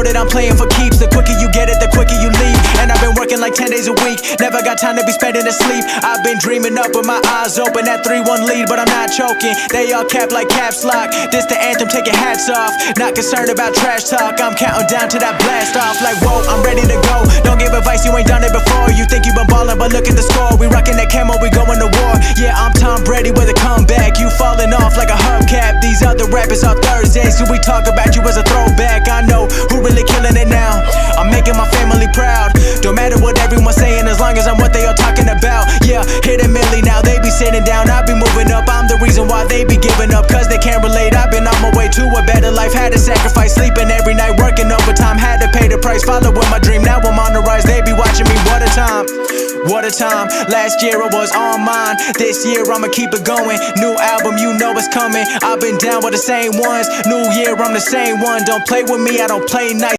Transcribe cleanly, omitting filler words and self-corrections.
That I'm playing for keeps. The quicker you get it, the quicker you leave. And I've been working like 10 days a week. Never got time to be spending asleep. I've been dreaming up with my eyes open. That 3-1 lead, but I'm not choking. They all cap like caps lock. This the anthem, take your hats off. Not concerned about trash talk. I'm counting down to that blast off. Like whoa, I'm ready to go. Don't give advice, you ain't done it before. You think you been ballin', but look at the score. We rockin' that camo, we going to war. Yeah, I'm Tom Brady with a comeback. You falling off like a hubcap. These other rappers are Thursdays, so we talk about you as a throwback. I know who really killing it now. I'm making my family proud. Don't matter what everyone's saying, as long as I'm what they all talking about. Yeah, hit a milli now, they be sitting down, I be moving up. I'm the reason why they be giving up, cause they can't relate. I've been on my way to a better life. Had to sacrifice sleeping every night, working overtime. Had to pay the price, following my dream. Now I'm on the rise, they be watching me. What a time, what a time. Last year I was on mine. This year I'ma keep it going. New album, you know it's coming. I've been down with the same ones. New year, I'm the same one. Don't play with me, I don't play nice.